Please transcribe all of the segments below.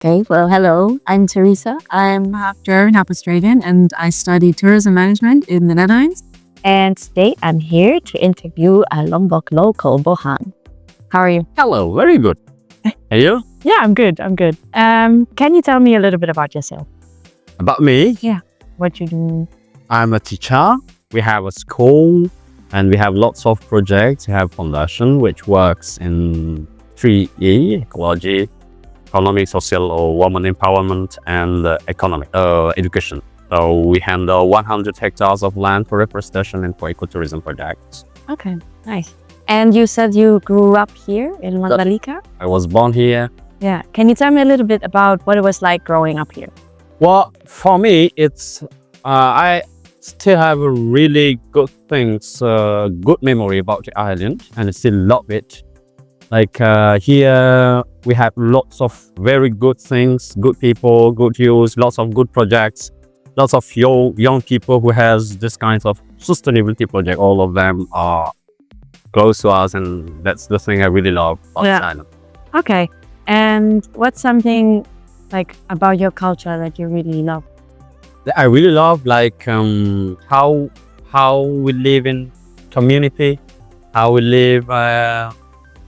Okay, well, hello, I'm Teresa. I'm half German, half Australian, and I study tourism management in the Netherlands. And today I'm here to interview a Lombok local, Bohan. How are you? Hello, very good. And you? Yeah, I'm good. Can you tell me a little bit about yourself? About me? Yeah. What you do? I'm a teacher. We have a school and we have lots of projects. We have foundation which works in 3E, ecology, economic, social or women empowerment and education. So we handle 100 hectares of land for reforestation and for ecotourism projects. Okay, nice. And you said you grew up here in Mandalika? I was born here. Yeah. Can you tell me a little bit about what it was like growing up here? Well, for me, it's I still have a really good things, good memory about the island, and I still love it. Like here, we have lots of very good things, good people, good views, lots of good projects, lots of young people who has this kind of sustainability project. All of them are close to us, and that's the thing I really love about this island. Okay. And what's something like about your culture that you really love? I really love like how we live in community, how we live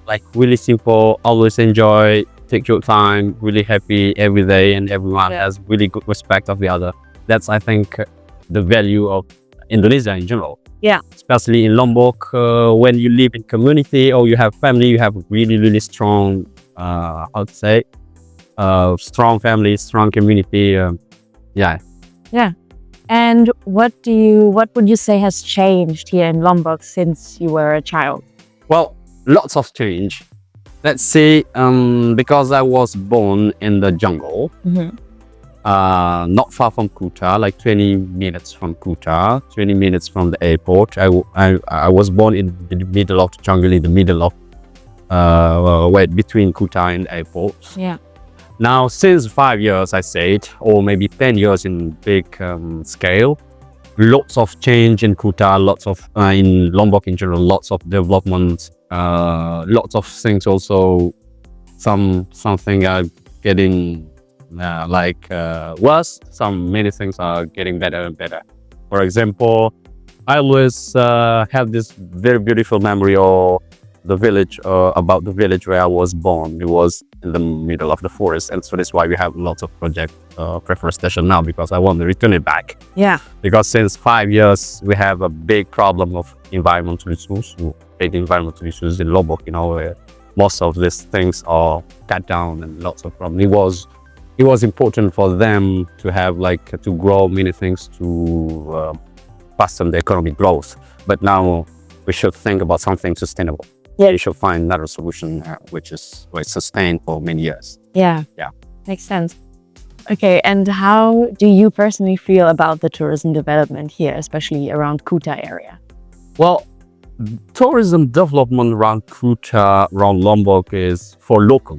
like really simple, always enjoy, take your time, really happy every day, and everyone has really good respect of the other. That's I think the value of Indonesia in general. Yeah. Especially in Lombok, when you live in community or you have family, you have really strong, how to say, strong family, strong community. Yeah. And what would you say has changed here in Lombok since you were a child? Well, lots of change. Let's say because I was born in the jungle, not far from Kuta, like 20 minutes from Kuta, 20 minutes from the airport. I was born in the middle of the jungle, in the middle of between Kuta and the airport. Yeah. Now, since 5 years, I said, or maybe 10 years in big scale, lots of change in Kuta, lots of in Lombok in general, lots of development, lots of things also. Something are getting worse. Many things are getting better and better. For example, I always have this very beautiful memory of the village, about the village where I was born. It was in the middle of the forest, and so that's why we have lots of project reforestation now, because I want to return it back. Yeah. Because since 5 years we have a big problem of environmental issues, big environmental issues in Lombok, where most of these things are cut down and lots of problems. It was important for them to have to grow many things to fasten the economic growth. But now we should think about something sustainable. Yeah. We should find another solution which is sustained for many years. Yeah. Yeah. Makes sense. Okay, and how do you personally feel about the tourism development here, especially around Kuta area? Well, tourism development around Kuta, around Lombok is for local.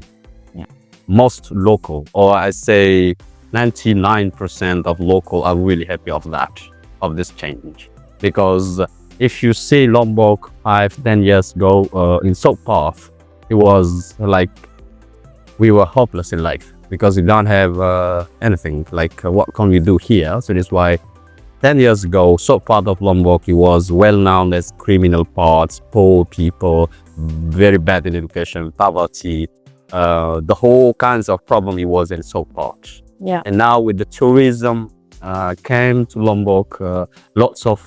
Yeah. Most local, or I say 99% of local are really happy of this change. Because if you see Lombok 5-10 years ago in South Path, it was like we were hopeless in life because we don't have anything. What can we do here? So that's why 10 years ago, South part of Lombok, it was well known as criminal parts, poor people, very bad in education, poverty, the whole kinds of problem it was in South part. Yeah. And now with the tourism came to Lombok, lots of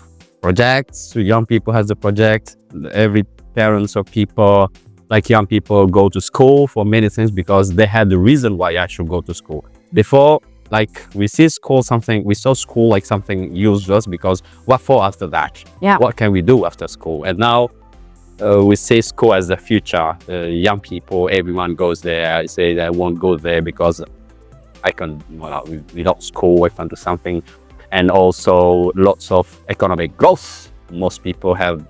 projects. So young people has a project. Every parents or people, young people, go to school for many things because they had the reason why I should go to school. Before, we see school we saw school like something useless because what for after that? Yeah. What can we do after school? And now we see school as the future. Young people, everyone goes there. I say I won't go there because I can, without school, I can do something. And also lots of economic growth. Most people have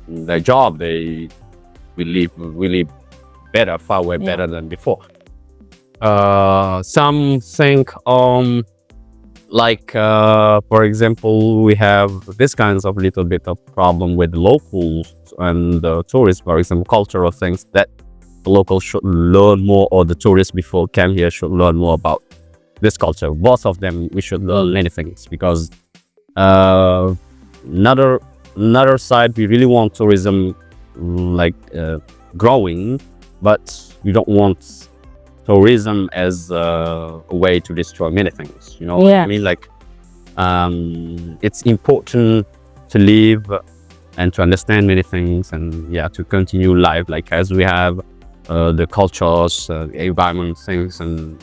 their job. They will live really better, far way better than before. Some think for example, we have this kinds of little bit of problem with locals and tourists, for example, cultural things that the locals should learn more, or the tourists before came here should learn more about this culture. Both of them, we should learn many things, because uh, another side, we really want tourism growing, but we don't want tourism as a way to destroy many things. You know what I mean? It's important to live and to understand many things, and to continue life as we have the cultures, environment things, and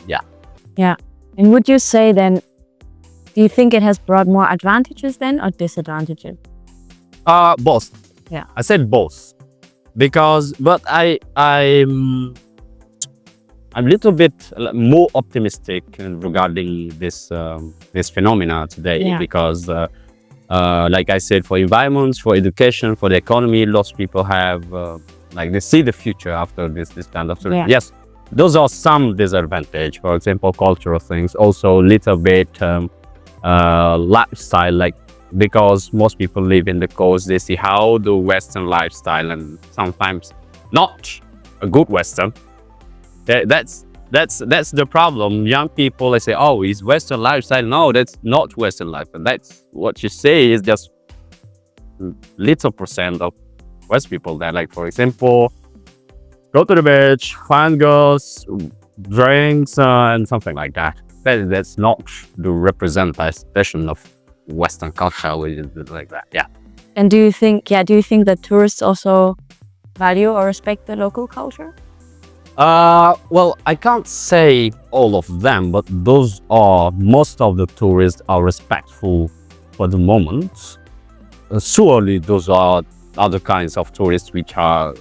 Yeah. And would you say then, do you think it has brought more advantages then or disadvantages? Both. Yeah. I said both, because but I'm a little bit more optimistic regarding this phenomena today, because like I said, for environments, for education, for the economy, lots of people have they see the future after this kind of Yes, those are some disadvantage. For example, cultural things, also little bit lifestyle, because most people live in the coast, they see how the Western lifestyle, and sometimes not a good Western. That's the problem. Young people, they say, oh, it's Western lifestyle. No, that's not Western life. And that's what you say is just little percent of West people that, for example, go to the beach, find girls, drinks, and something like that. That's not the representation of Western culture, which is like that. Yeah. And do you think that tourists also value or respect the local culture? Well, I can't say all of them, but most of the tourists are respectful for the moment. Surely those are other kinds of tourists which are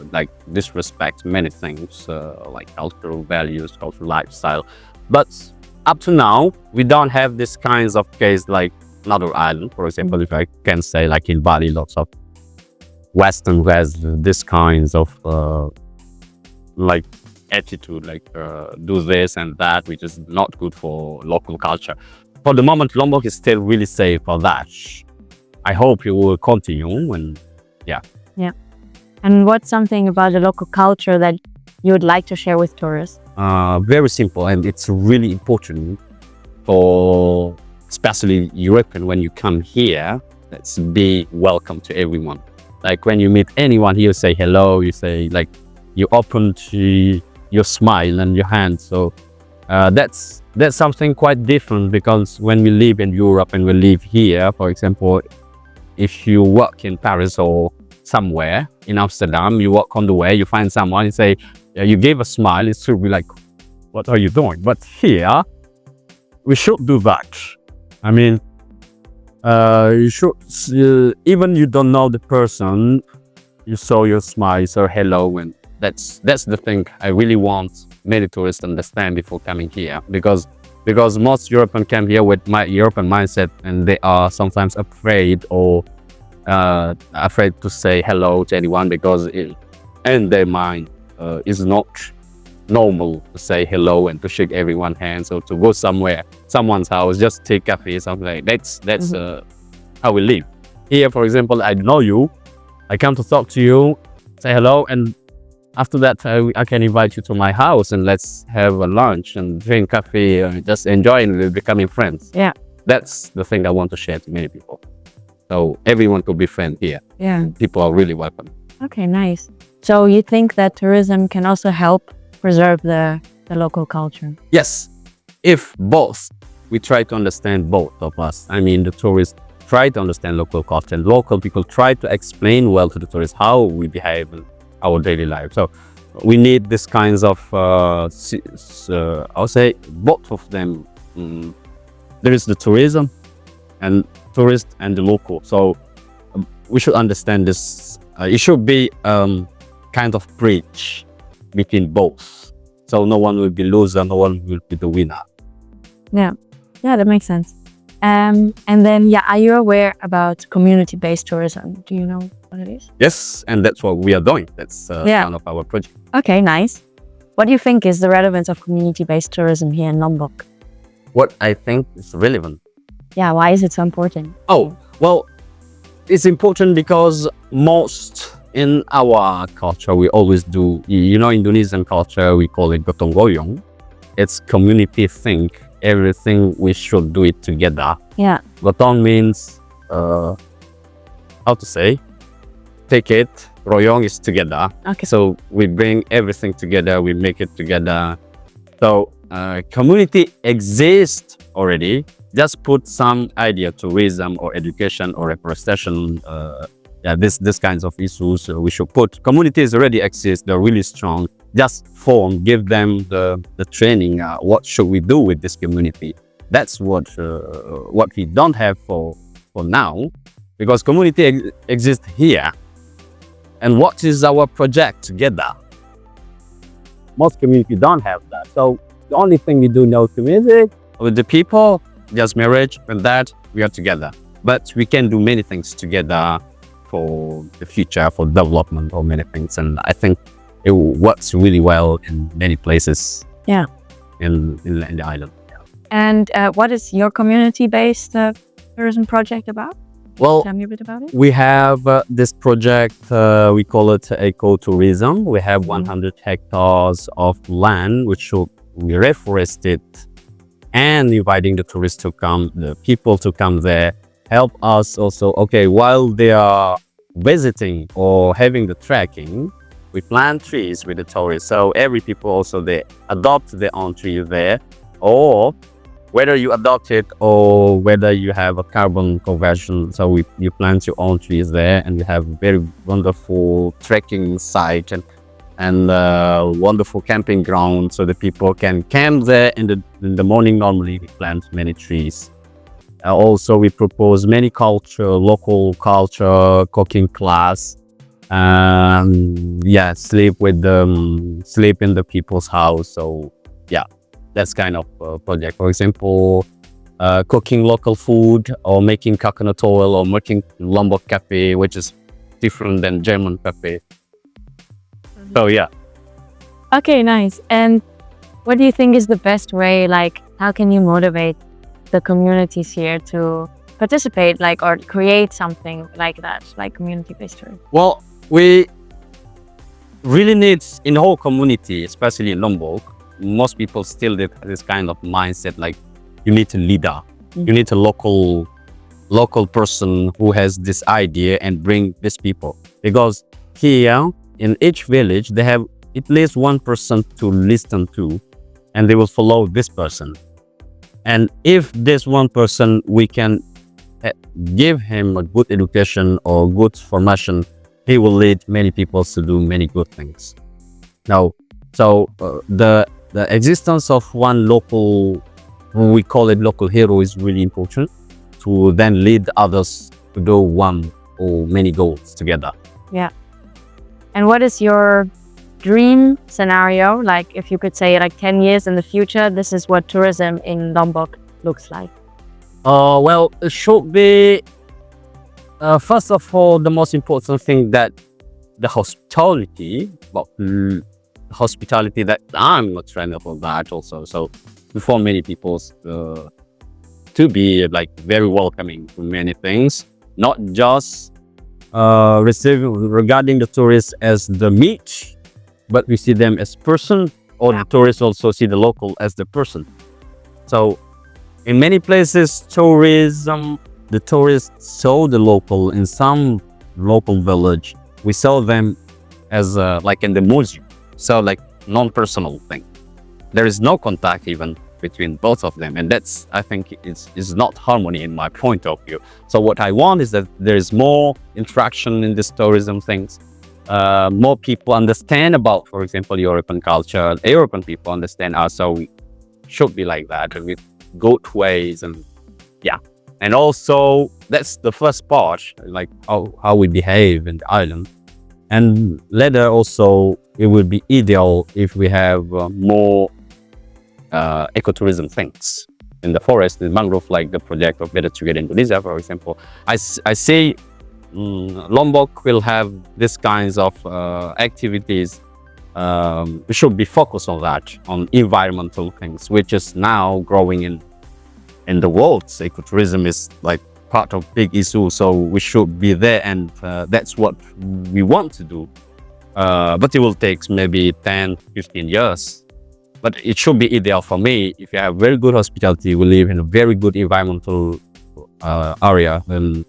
disrespect many things, like cultural values, cultural lifestyle. But up to now, we don't have this kinds of case like another island. For example, if I can say, in Bali, lots of Western has this kinds of attitude, do this and that, which is not good for local culture. For the moment, Lombok is still really safe for that. I hope it will continue, and yeah. And what's something about the local culture that you would like to share with tourists? Very simple, and it's really important for especially European. When you come here, let's be welcome to everyone. When you meet anyone here, you say hello, you say you open to your smile and your hand. So that's something quite different, because when we live in Europe and we live here, for example, if you work in Paris or somewhere in Amsterdam, you walk on the way, you find someone, you say, you give a smile, it should be what are you doing? But here, we should do that. I mean, you should, even you don't know the person, you saw your smile, you say hello, and that's the thing I really want many tourists to understand before coming here, because most Europeans come here with my European mindset, and they are sometimes afraid to say hello to anyone, because in their mind is not normal to say hello and to shake everyone's hands, or to go someone's house, just take coffee, something like that. That's how we live. Here, for example, I know you, I come to talk to you, say hello, and after that, I can invite you to my house and let's have a lunch and drink coffee, just enjoying becoming friends. Yeah. That's the thing I want to share to many people. So everyone could be friends here. Yeah. People are really welcome. Okay, nice. So you think that tourism can also help preserve the local culture? Yes. If both, we try to understand both of us. I mean, the tourists try to understand local culture, and local people try to explain well to the tourists how we behave in our daily life. So we need this kinds of, I'll say, both of them. There is the tourism and tourist and the local. So we should understand this. It should be kind of bridge between both. So no one will be loser, no one will be the winner. Yeah, that makes sense. And then, are you aware about community-based tourism? Do you know what it is? Yes, and that's what we are doing. That's kind of our project. Okay, nice. What do you think is the relevance of community-based tourism here in Lombok? What I think is relevant. Yeah, why is it so important? Oh, well, it's important because most in our culture, we always do, Indonesian culture, we call it gotong royong. It's community thing. Everything we should do it together. Yeah. Gotong means, how to say, take it. Royong is together. Okay. So we bring everything together. We make it together. So community exists already. Just put some idea, tourism or education or representation. This kinds of issues we should put. Communities already exist. They're really strong. Just form, give them the training. What should we do with this community? That's what we don't have for now, because community exists here. And what is our project together? Most community don't have that. So the only thing we do now to music with the people, just marriage, and that we are together. But we can do many things together for the future, for development, or many things. And I think it works really well in many places. Yeah. In the island. Yeah. And what is your community-based tourism project about? Well, tell me a bit about it. We have this project, we call it ecotourism. We have 100 hectares of land, which we reforest it, and inviting the tourists to come, the people to come there, help us also. Okay, while they are visiting or having the trekking, we plant trees with the tourists. So every people also, they adopt their own tree there, or whether you adopt it or whether you have a carbon conversion. So you plant your own trees there, and we have a very wonderful trekking site and wonderful camping ground, so the people can camp there in the morning. Normally we plant many trees. Also we propose many local culture, cooking class, sleep in the people's house. So yeah, that's kind of project. For example, cooking local food, or making coconut oil, or making Lombok cafe, which is different than German cafe. So yeah. Okay, nice. And what do you think is the best way? Like, how can you motivate the communities here to participate, like, or create something like that, like community-based tourism? Well, we really need, in the whole community, especially in Lombok, most people still have this kind of mindset, like you need a leader, you need a local person who has this idea and bring these people. Because here in each village, they have at least one person to listen to, and they will follow this person. And if this one person, we can give him a good education or good formation, he will lead many people to do many good things. Now, so the existence of one local, we call it local hero, is really important to then lead others to do one or many goals together. Yeah. And what is your dream scenario? Like, if you could say, like 10 years in the future, this is what tourism in Lombok looks like. Well, it should be, first of all, the most important thing, that the hospitality, that I'm a trainer for that also. So before many people to be like very welcoming to many things, not just regarding the tourists as the meat, but we see them as person, or the tourists also see the local as the person. So in many places, the tourists saw the local. In some local village, we saw them as like in the museum, so like non-personal thing. There is no contact even between both of them, and that's, I think, is not harmony in my point of view. So what I want is that there is more interaction in this tourism things. More people understand about, for example, European culture. European people understand us, so we should be like that with good ways. And yeah, and also that's the first part, like how we behave in the island. And later also, it would be ideal if we have more ecotourism things in the forest, in mangrove, like the project of Better Together Indonesia, for example. I say Lombok will have these kinds of activities. We should be focused on that, on environmental things, which is now growing in the world. Ecotourism is like part of big issue, so we should be there, and that's what we want to do. But it will take maybe 10-15 years. But it should be ideal for me. If you have very good hospitality, we live in a very good environmental area, then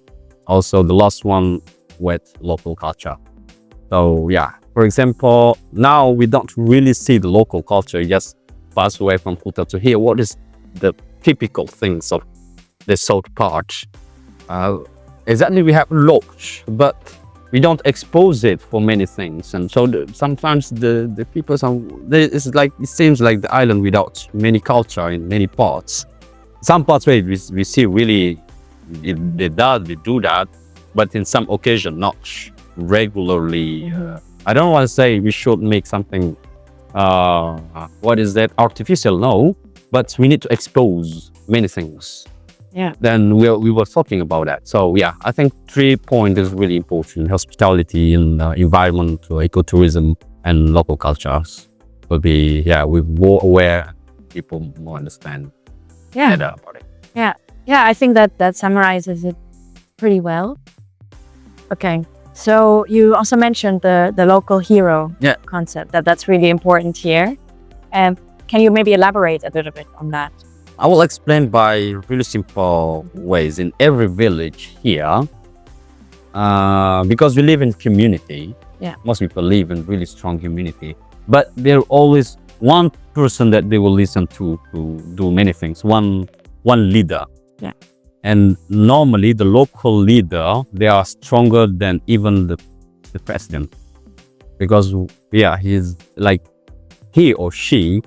also the last one with local culture. So yeah, for example, now we don't really see the local culture, just pass away from Kuta to here. What is the typical things of the south part? Exactly, we have lots, but we don't expose it for many things, and so sometimes the people, it's like, it seems like the island without many culture in many parts. Some parts where we see really we do that, but in some occasion, not regularly. I don't want to say we should make something artificial, no, but we need to expose many things. Yeah. Then we were talking about that. So yeah, I think 3 points is really important: hospitality, and environment, ecotourism, and local cultures. Will be, we're more aware, people more understand better about it. Yeah, I think that summarizes it pretty well. Okay, so you also mentioned the local hero concept, that's really important here. Can you maybe elaborate a little bit on that? I will explain by really simple ways. In every village here, because we live in community, most people live in really strong community, but there always one person that they will listen to do many things, one leader. Yeah. And normally the local leader, they are stronger than even the president, because he's like, he or she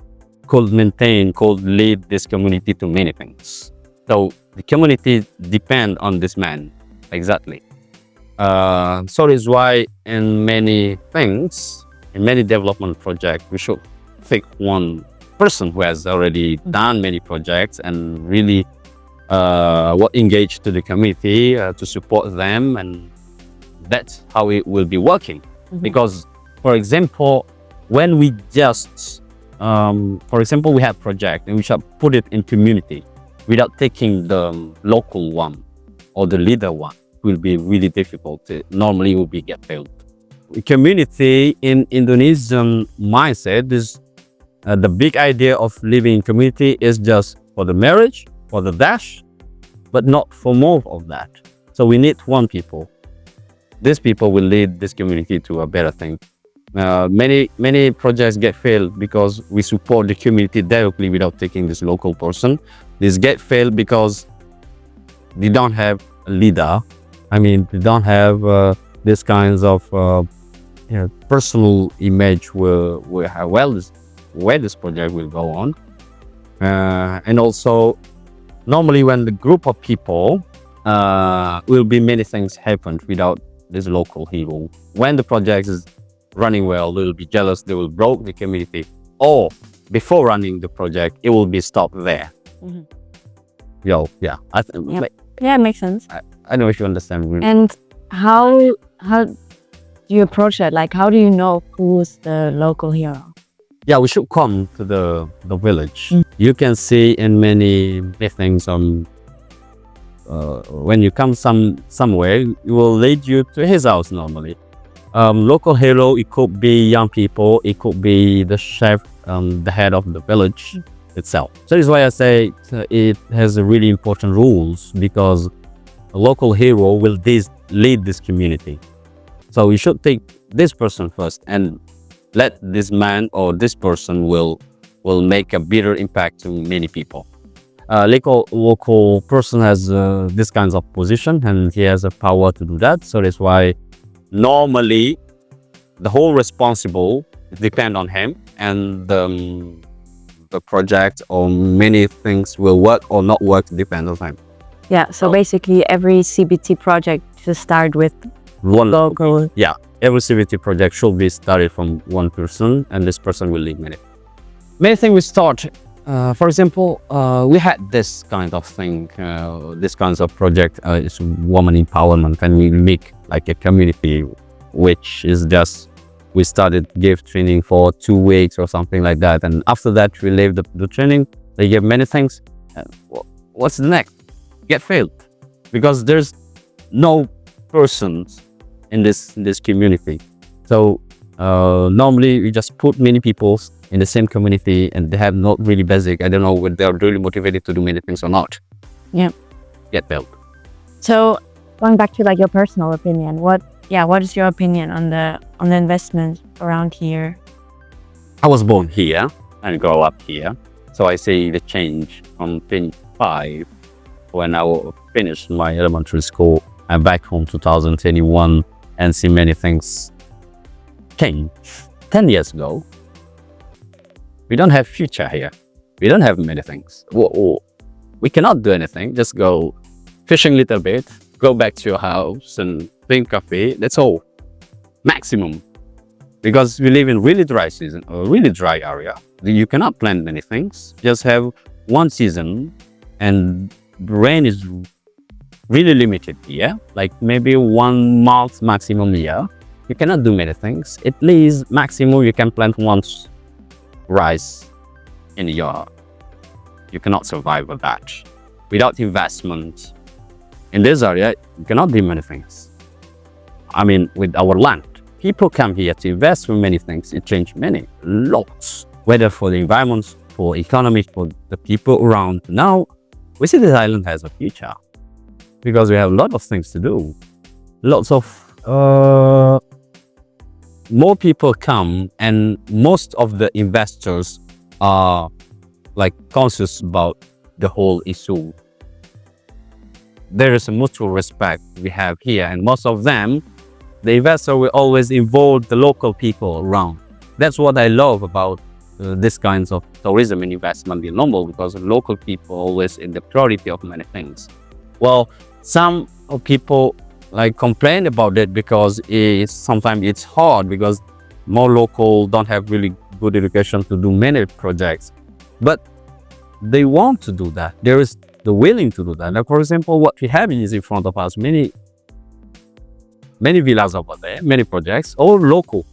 could lead this community to many things. So the community depend on this man, exactly. So is why in many things, in many development projects, we should pick one person who has already done many projects and really engage to the community to support them, and that's how it will be working. Because, for example, when we just we have project and we shall put it in community without taking the local one or the leader one, will be really difficult. Normally will be get failed. Community in Indonesian mindset is the big idea of living in community is just for the marriage, for the dash, but not for more of that. So we need one people. These people will lead this community to a better thing. Many projects get failed because we support the community directly without taking this local person. This get failed because they don't have a leader. I mean, they don't have this kinds of personal image where this project will go on. And also, normally when the group of people will be many things happen without this local hero. When the project is running well, they will be jealous, they will broke the community, or before running the project, it will be stopped there. It makes sense. I don't know if you understand. And how do you approach that? Like, how do you know who's the local hero? Yeah, we should come to the village. You can see in many things when you come somewhere, it will lead you to his house normally. Local hero, it could be young people, it could be the chef, the head of the village itself. So that's why I say it has a really important rules, because a local hero will lead this community. So we should take this person first and let this man or this person will make a bigger impact to many people. Local person has this kinds of position, and he has a power to do that. So that's why normally the whole responsible depend on him, and the project or many things will work or not work depend on him. Yeah, so basically every CBT project should start with one local. Yeah, every CBT project should be started from one person, and this person will lead many. Many things we start. For example, we had this kind of thing, this kinds of project is woman empowerment, and we make like a community, which is just, we gave training for 2 weeks or something like that, and after that we leave the training. They give many things. What's the next? Get failed. because there's no persons in this community. So normally we just put many people in the same community and they have not really basic. I don't know whether they're really motivated to do many things or not. Yeah. Get built. So going back to like your personal opinion, what is your opinion on the investment around here? I was born here and grow up here. So I see the change from 25 when I finished my elementary school and back home 2021 and see many things change. 10 years ago, we don't have future here. We don't have many things. We cannot do anything. Just go fishing a little bit, go back to your house and drink coffee. That's all. Maximum. Because we live in really dry season or really dry area. You cannot plant many things. Just have one season and rain is really limited here. Like maybe 1 month maximum here. You cannot do many things. At least maximum you can plant once rice in a yard. You cannot survive with that. Without investment in this area, you cannot do many things. I mean, with our land, people come here to invest in many things. It changed many, lots, whether for the environment, for economy, for the people around. Now, we see this island has a future because we have a lot of things to do. Lots of more people come, and most of the investors are like conscious about the whole issue. There is a mutual respect we have here, and most of them, the investor will always involve the local people around. That's what I love about this kinds of tourism and investment in Lombok, because local people always in the priority of many things. Well, some people like complain about it because sometimes it's hard because more local don't have really good education to do many projects, but they want to do that. There is the willing to do that. Like for example, what we have is in front of us, many villas over there, many projects, all local.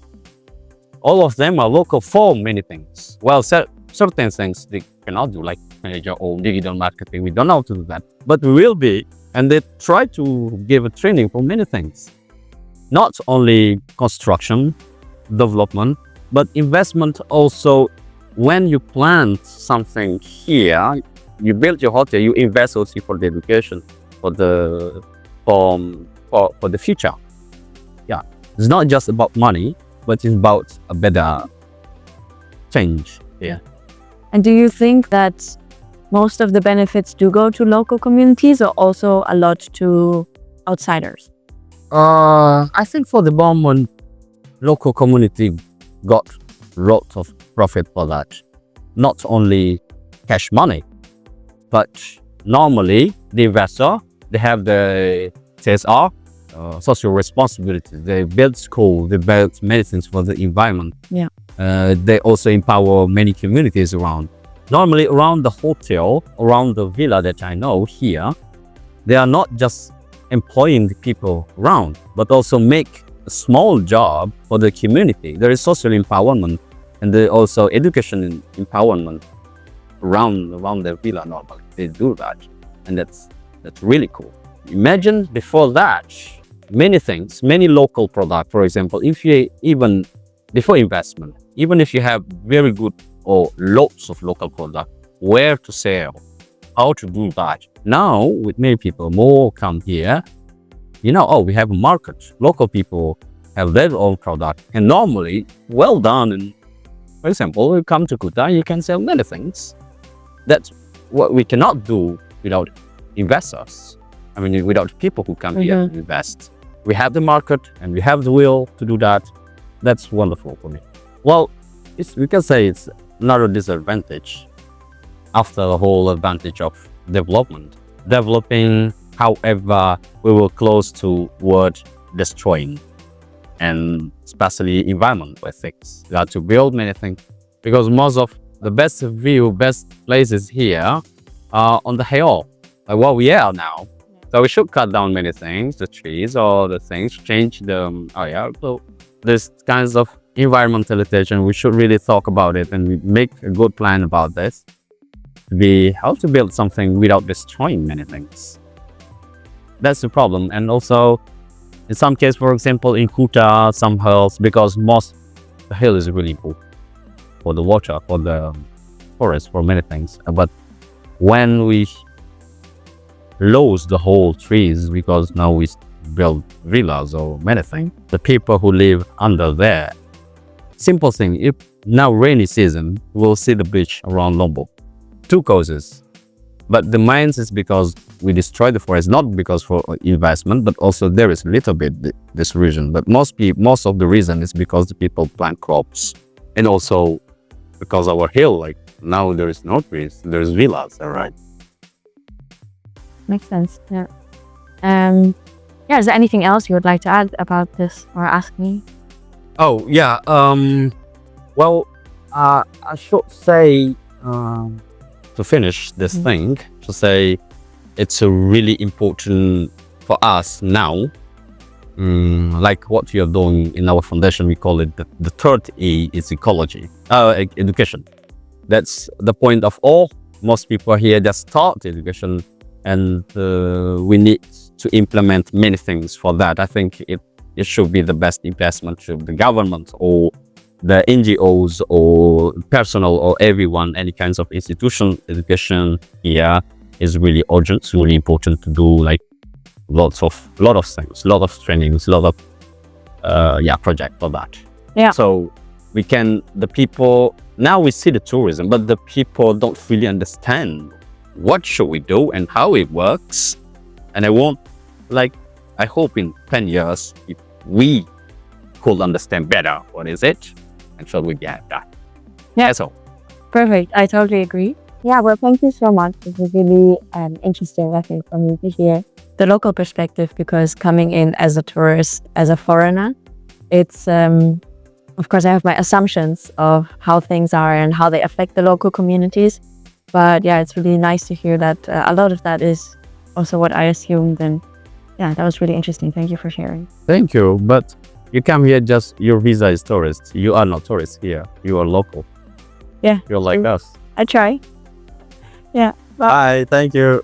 All of them are local for many things. Well, certain things they cannot do, like manage your own digital marketing. We don't know how to do that, but we will be. And they try to give a training for many things, not only construction, development, but investment also. When you plant something here, you build your hotel, you invest also for the education, for the future. Yeah, it's not just about money, but it's about a better change. Yeah. And do you think that most of the benefits do go to local communities, or also a lot to outsiders? I think for the moment, local community got lots of profit for that. Not only cash money, but normally the investor, they have the CSR, social responsibility. They build school, they build medicines for the environment. Yeah. They also empower many communities around. Normally around the hotel, around the villa that I know here, they are not just employing the people around, but also make a small job for the community. There is social empowerment and there also education and empowerment around the villa. Normally they do that, and that's really cool. Imagine before that, many things, many local products. For example, if you even before investment, even if you have very good or lots of local product, where to sell, how to do that. Now with many people more come here, we have a market. Local people have their own product, and normally well done. And for example, you come to Kuta, you can sell many things. That's what we cannot do without investors. I mean, without people who come here and invest. We have the market and we have the will to do that. That's wonderful for me. Well, we can say it's not a disadvantage after the whole advantage of development. Developing, however, we will close toward destroying, and especially environment with things. We have to build many things because most of the best view, best places here are on the hill, like what we are now. So we should cut down many things, the trees or the things, change the area. So this kinds of environmentalization, we should really talk about it and we make a good plan about this. We have to build something without destroying many things. That's the problem. And also, in some case, for example, in Kuta, some hills, because the hill is really cool for the water, for the forest, for many things. But when we lose the whole trees, because now we build villas or many things, the people who live under there, simple thing, if now rainy season, we'll see the beach around Lombok. Two causes. But the mines is because we destroy the forest, not because for investment, but also there is a little bit this reason. But most of the reason is because the people plant crops, and also because our hill, like now there is no trees, there's villas, all right? Makes sense. Yeah. Yeah. Is there anything else you would like to add about this or ask me? Oh yeah. Well, I should say to finish this thing, to say it's a really important for us now. Like what you're doing in our foundation, we call it the third E is ecology, education. That's the point of all. Most people here just start education, and we need to implement many things for that. I think it should be the best investment to the government or the NGOs or personal or everyone, any kinds of institution. Education here is really urgent. It's really important to do, like lot of things, lot of trainings, lot of project for that. Yeah. So we can, the people, now we see the tourism, but the people don't really understand what should we do and how it works. And I hope in 10 years, if we could understand better what is it, and so we get that. Yeah. That's all. Perfect. I totally agree. Yeah, well, thank you so much. It was really interesting, I think, for me to hear the local perspective, because coming in as a tourist, as a foreigner, it's, of course, I have my assumptions of how things are and how they affect the local communities. But yeah, it's really nice to hear that a lot of that is also what I assumed. And yeah, that was really interesting. Thank you for sharing. Thank you. But you come here just, your visa is tourist. You are not tourist here. You are local. Yeah. You're like us. I try. Yeah. Bye. Thank you.